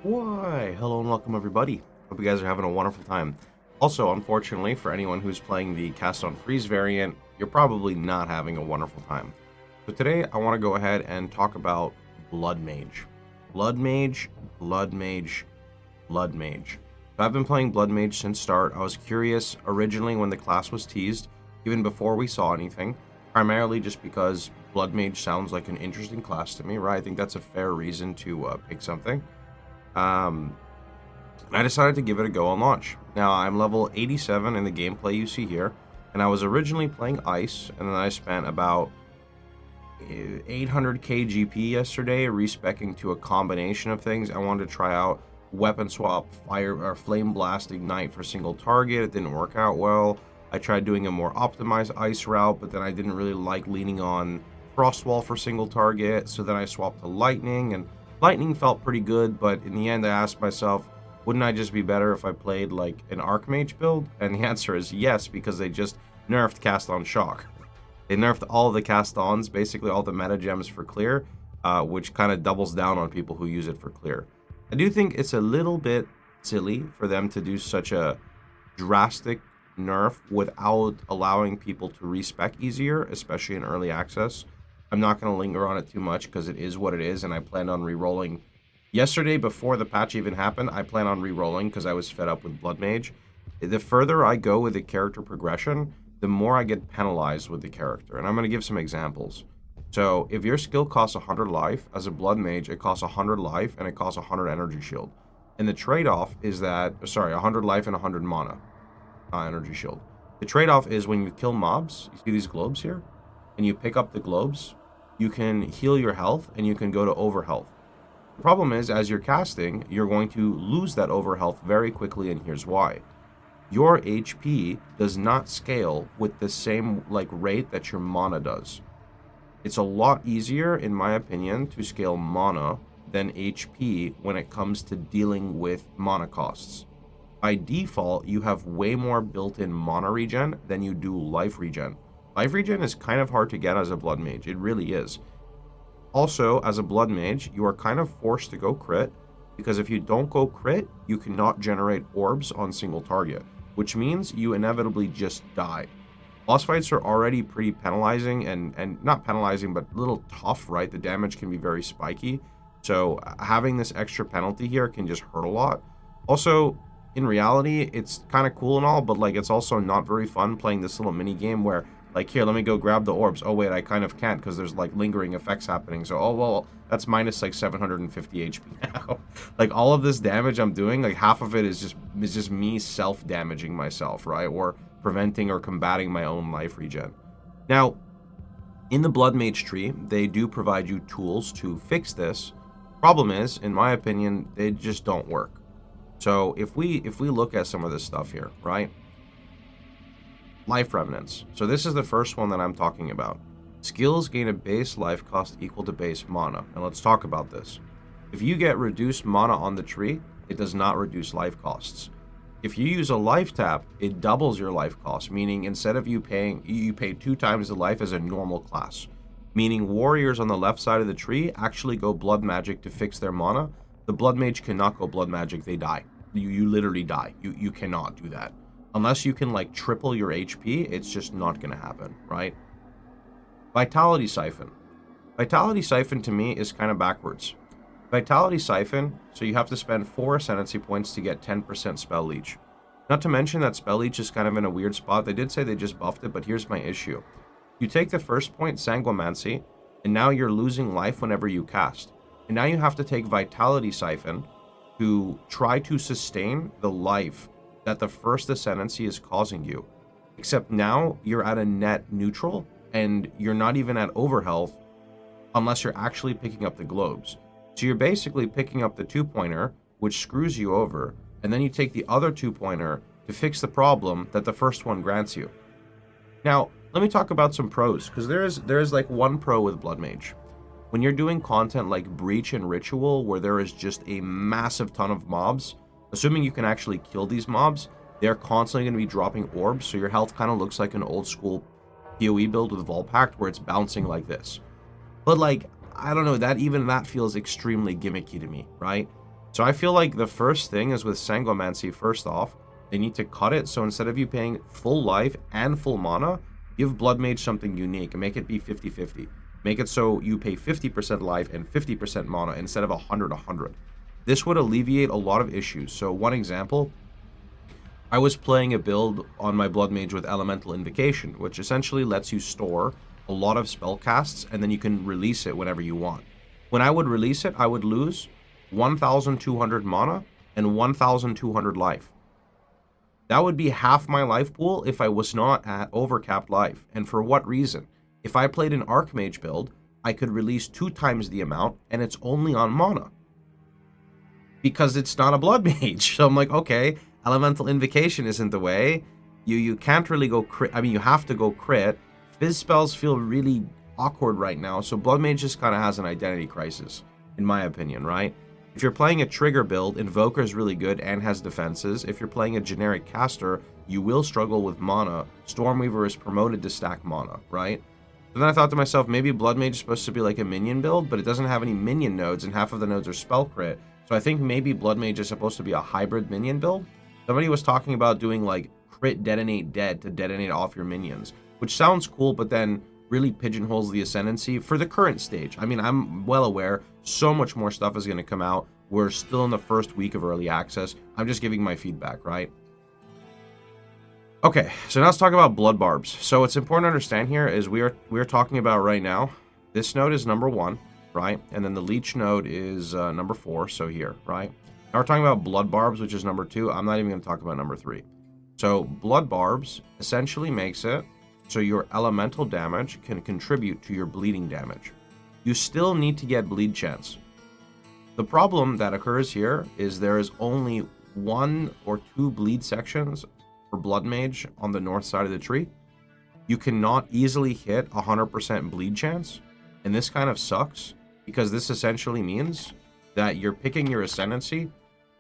Why? Hello and welcome everybody. Hope you guys are having a wonderful time. Also, unfortunately, for anyone who's playing the Cast on Freeze variant, you're probably not having a wonderful time. So today, I want to go ahead and talk about Bloodmage. Bloodmage, Bloodmage, Bloodmage. So I've been playing Bloodmage since start. I was curious originally when the class was teased, even before we saw anything, primarily just because Bloodmage sounds like an interesting class to me, right? I think that's a fair reason to pick something. I decided to give it a go on launch. Now, I'm level 87 in the gameplay you see here, and I was originally playing Ice, and then I spent about 800k GP yesterday respecing to a combination of things. I wanted to try out weapon swap, fire or flame blast ignite for single target. It didn't work out well. I tried doing a more optimized ice route, but then I didn't really like leaning on frost wall for single target, so then I swapped to lightning, and lightning felt pretty good, but in the end I asked myself, wouldn't I just be better if I played like an Archmage build? And the answer is yes, because they just nerfed Cast on Shock. They nerfed all of the cast-ons, basically all the meta gems for clear, which kind of doubles down on people who use it for clear. I do think it's a little bit silly for them to do such a drastic nerf without allowing people to respec easier, especially in early access. I'm not going to linger on it too much because it is what it is, and I plan on re-rolling. Yesterday, before the patch even happened, I plan on re-rolling because I was fed up with Bloodmage. The further I go with the character progression, the more I get penalized with the character. And I'm going to give some examples. So, if your skill costs 100 life, as a Bloodmage, it costs 100 life and it costs 100 energy shield. And the trade-off is that, sorry, 100 life and 100 mana energy shield. The trade-off is when you kill mobs, you see these globes here? And you pick up the globes, you can heal your health and you can go to over health. The problem is, as you're casting, you're going to lose that over health very quickly, and here's why. Your HP does not scale with the same rate that your mana does. It's a lot easier, in my opinion, to scale mana than HP when it comes to dealing with mana costs. By default, you have way more built-in mana regen than you do life regen. Life regen is kind of hard to get as a Blood Mage. It really is. Also, as a Blood Mage, you are kind of forced to go crit, because if you don't go crit, you cannot generate orbs on single target, which means you inevitably just die. Boss fights are already pretty penalizing, and not penalizing, but a little tough, right? The damage can be very spiky, so having this extra penalty here can just hurt a lot. Also, in reality, it's kind of cool and all, but it's also not very fun playing this little mini game where here, let me go grab the orbs. Oh wait, I kind of can't because there's lingering effects happening. So, oh well, that's minus 750 HP now. All of this damage I'm doing, half of it is just me self-damaging myself, right? Or preventing or combating my own life regen. Now, in the Bloodmage tree, they do provide you tools to fix this. Problem is, in my opinion, they just don't work. So if we look at some of this stuff here, right? Life Remnants. So this is the first one that I'm talking about. Skills gain a base life cost equal to base mana. And let's talk about this. If you get reduced mana on the tree, it does not reduce life costs. If you use a life tap, it doubles your life cost, meaning instead of you pay 2 times the life as a normal class. Meaning warriors on the left side of the tree actually go blood magic to fix their mana. The blood mage cannot go blood magic, they die. You literally die. You cannot do that. Unless you can triple your HP, it's just not going to happen, right? Vitality Siphon. Vitality Siphon to me is kind of backwards. Vitality Siphon, so you have to spend 4 Ascendancy points to get 10% Spell Leech. Not to mention that Spell Leech is kind of in a weird spot. They did say they just buffed it, but here's my issue. You take the first point, Sanguimancy, and now you're losing life whenever you cast. And now you have to take Vitality Siphon to try to sustain the life that the first Ascendancy is causing you. Except now you're at a net neutral and you're not even at overhealth unless you're actually picking up the globes. So you're basically picking up the 2-pointer, which screws you over, and then you take the other 2-pointer to fix the problem that the first one grants you. Now, let me talk about some pros, because there's one pro with Bloodmage. When you're doing content like Breach and Ritual, where there is just a massive ton of mobs, assuming you can actually kill these mobs, they're constantly going to be dropping orbs, so your health kind of looks like an old school POE build with Volpact, where it's bouncing like this. But I don't know, that feels extremely gimmicky to me, right? So I feel like the first thing is with Sangomancy, first off, they need to cut it. So instead of you paying full life and full mana, give Bloodmage something unique and make it be 50-50. Make it so you pay 50% life and 50% mana instead of 100-100. This would alleviate a lot of issues. So one example, I was playing a build on my Bloodmage with Elemental Invocation, which essentially lets you store a lot of spell casts and then you can release it whenever you want. When I would release it, I would lose 1,200 mana and 1,200 life. That would be half my life pool if I was not at overcapped life. And for what reason? If I played an Archmage build, I could release 2 times the amount and it's only on mana. Because it's not a Bloodmage. So I'm like, okay, Elemental Invocation isn't the way. You can't really go crit. I mean, you have to go crit. Fizz spells feel really awkward right now. So Bloodmage just kind of has an identity crisis, in my opinion, right? If you're playing a trigger build, Invoker is really good and has defenses. If you're playing a generic caster, you will struggle with mana. Stormweaver is promoted to stack mana, right? Then I thought to myself, maybe Bloodmage is supposed to be like a minion build, but it doesn't have any minion nodes, and half of the nodes are spell crit. So I think maybe Bloodmage is supposed to be a hybrid minion build. Somebody was talking about doing like crit detonate dead to detonate off your minions, which sounds cool, but then really pigeonholes the Ascendancy for the current stage. I mean, I'm well aware so much more stuff is going to come out. We're still in the first week of early access. I'm just giving my feedback, right? Okay, so now let's talk about blood barbs. So what's important to understand here is we are talking about right now, this node is number 1, right? And then the leech node is number 4, so here, right? Now we're talking about blood barbs, which is number 2. I'm not even going to talk about number 3. So blood barbs essentially makes it so your elemental damage can contribute to your bleeding damage. You still need to get bleed chance. The problem that occurs here is there is only 1 or 2 bleed sections for Bloodmage on the north side of the tree. You cannot easily hit 100% bleed chance, and this kind of sucks because this essentially means that you're picking your Ascendancy,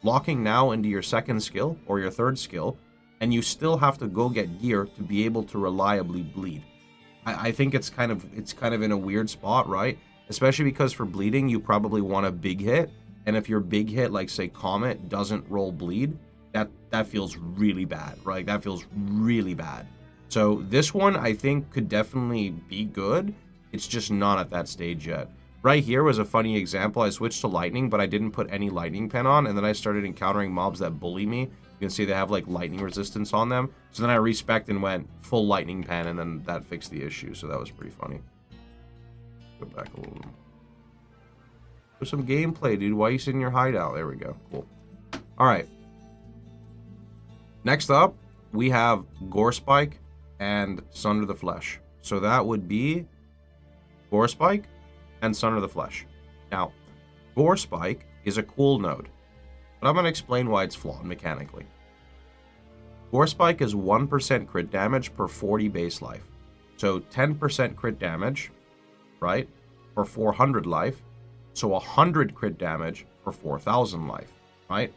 locking now into your second skill or your third skill, and you still have to go get gear to be able to reliably bleed. I think it's kind of in a weird spot, right? Especially because for bleeding, you probably want a big hit, and if your big hit, like say Comet, doesn't roll bleed, that feels really bad, right? That feels really bad. So this one, I think, could definitely be good. It's just not at that stage yet. Right here was a funny example. I switched to lightning, but I didn't put any lightning pen on, and then I started encountering mobs that bully me. You can see they have like lightning resistance on them. So then I respec'd and went full lightning pen, and then that fixed the issue. So that was pretty funny. Go back a little. Do some gameplay, dude. Why are you sitting in your hideout? There we go. Cool. All right. Next up, we have Gorespike and Sunder the Flesh. So that would be Gorespike and Sunder the Flesh. Now, Gorespike is a cool node, but I'm going to explain why it's flawed mechanically. Gorespike is 1% crit damage per 40 base life. So 10% crit damage, right, for 400 life. So 100 crit damage for 4,000 life, right?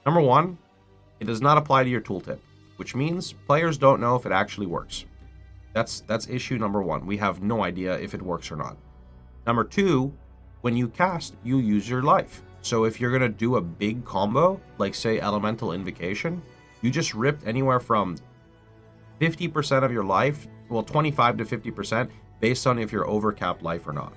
Number 1, it does not apply to your tooltip, which means players don't know if it actually works. That's issue number 1. We have no idea if it works or not. Number 2, when you cast, you use your life. So if you're going to do a big combo, like say Elemental Invocation, you just ripped anywhere from 50% of your life, well, 25 to 50%, based on if you're overcapped life or not.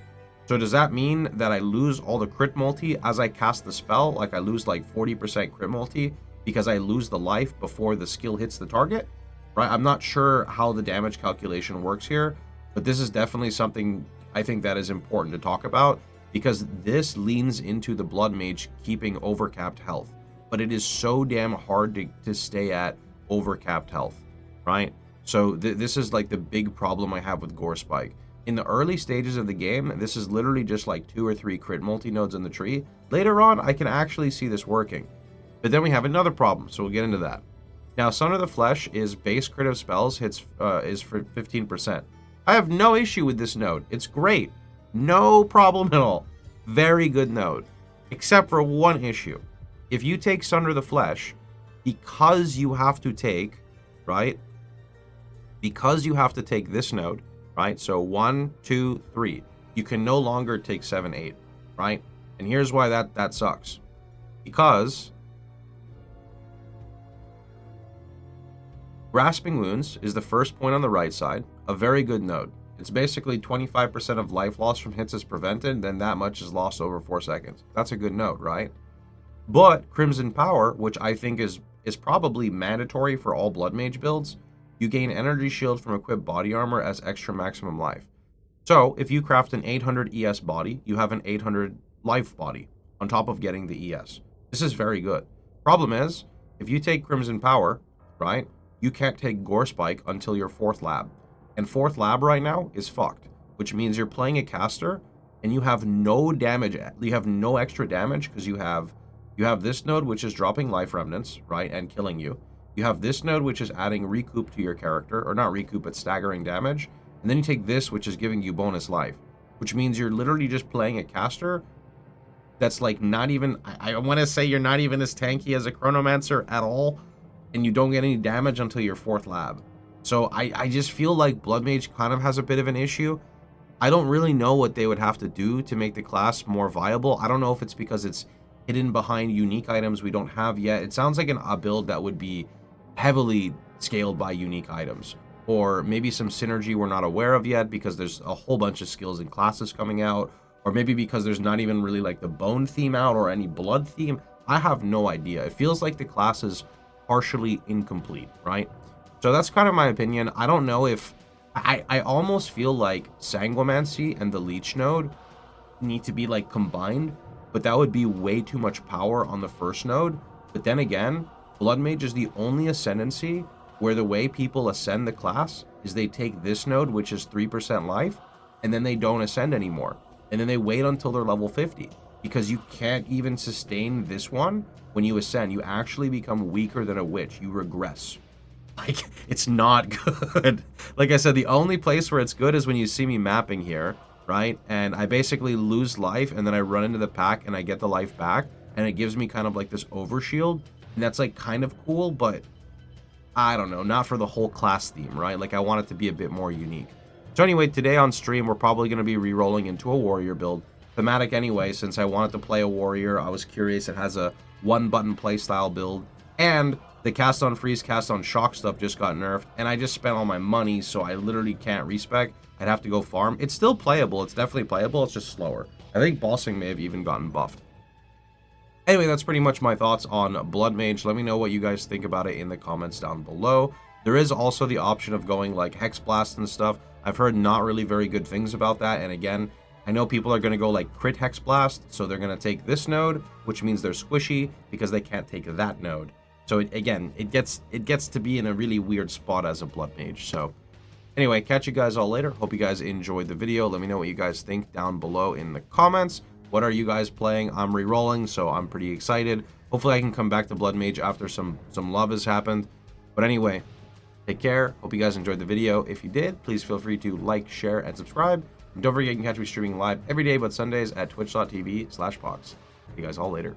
So does that mean that I lose all the crit multi as I cast the spell? Like I lose like 40% crit multi because I lose the life before the skill hits the target? Right? I'm not sure how the damage calculation works here, but this is definitely something I think that is important to talk about because this leans into the Bloodmage keeping overcapped health. But it is so damn hard to stay at overcapped health, right? So this is like the big problem I have with Gorespike. In the early stages of the game, this is literally just like 2 or 3 crit multi-nodes in the tree. Later on, I can actually see this working. But then we have another problem, so we'll get into that. Now, Sunder the Flesh is base crit of spells, is for 15%. I have no issue with this node. It's great. No problem at all. Very good node. Except for one issue. If you take Sunder the Flesh, because you have to take, right? Because you have to take this node, right? So 1, 2, 3. You can no longer take 7, 8, right? And here's why that sucks. because Grasping Wounds is the first point on the right side, a very good node. It's basically 25% of life loss from hits is prevented, then that much is lost over 4 seconds. That's a good node, right? But Crimson Power, which I think is probably mandatory for all Bloodmage builds, you gain energy shield from equipped body armor as extra maximum life. So if you craft an 800 ES body, you have an 800 life body on top of getting the ES. This is very good. Problem is, if you take Crimson Power, right, you can't take Gore Spike until your 4th lab. And 4th lab right now is fucked, which means you're playing a caster and you have no damage, you have no extra damage because you have this node which is dropping life remnants, right, and killing you. You have this node which is adding recoup to your character, or not recoup, but staggering damage. And then you take this which is giving you bonus life, which means you're literally just playing a caster that's like not even, I want to say you're not even as tanky as a Chronomancer at all, and you don't get any damage until your 4th lab. So I just feel like Bloodmage kind of has a bit of an issue. I don't really know what they would have to do to make the class more viable. I don't know if it's because it's hidden behind unique items we don't have yet. It sounds like a build that would be heavily scaled by unique items, or maybe some synergy we're not aware of yet because there's a whole bunch of skills and classes coming out, or maybe because there's not even really like the bone theme out or any blood theme. I have no idea. It feels like the class is partially incomplete, right? So that's kind of my opinion. I don't know if I almost feel like Sanguimancy and the Leech node need to be like combined, but that would be way too much power on the first node. But then again, Bloodmage is the only ascendancy where the way people ascend the class is they take this node, which is 3% life, and then they don't ascend anymore. And then they wait until they're level 50, because you can't even sustain this one when you ascend. You actually become weaker than a witch. You regress. Like, it's not good. Like I said, the only place where it's good is when you see me mapping here, right? And I basically lose life, and then I run into the pack, and I get the life back, and it gives me kind of like this overshield, and that's like kind of cool, but I don't know, not for the whole class theme, right? Like, I want it to be a bit more unique. So anyway, today on stream, we're probably going to be re-rolling into a warrior build. Thematic anyway, since I wanted to play a warrior, I was curious. It has a one-button playstyle build, and the cast on freeze, cast on shock stuff just got nerfed, and I just spent all my money, so I literally can't respec. I'd have to go farm. It's still playable. It's definitely playable. It's just slower. I think bossing may have even gotten buffed. Anyway, that's pretty much my thoughts on Bloodmage. Let me know what you guys think about it in the comments down below. There is also the option of going like Hex Blast and stuff. I've heard not really very good things about that, and again, I know people are going to go like crit Hex Blast, so they're going to take this node, which means they're squishy because they can't take that node. So again, it gets to be in a really weird spot as a Bloodmage. So anyway, catch you guys all later. Hope you guys enjoyed the video. Let me know what you guys think down below in the comments. What are you guys playing? I'm re-rolling, so I'm pretty excited. Hopefully I can come back to Bloodmage after some love has happened. But anyway, take care. Hope you guys enjoyed the video. If you did, please feel free to like, share, and subscribe. And don't forget, you can catch me streaming live every day but Sundays at twitch.tv/Pohx. See you guys all later.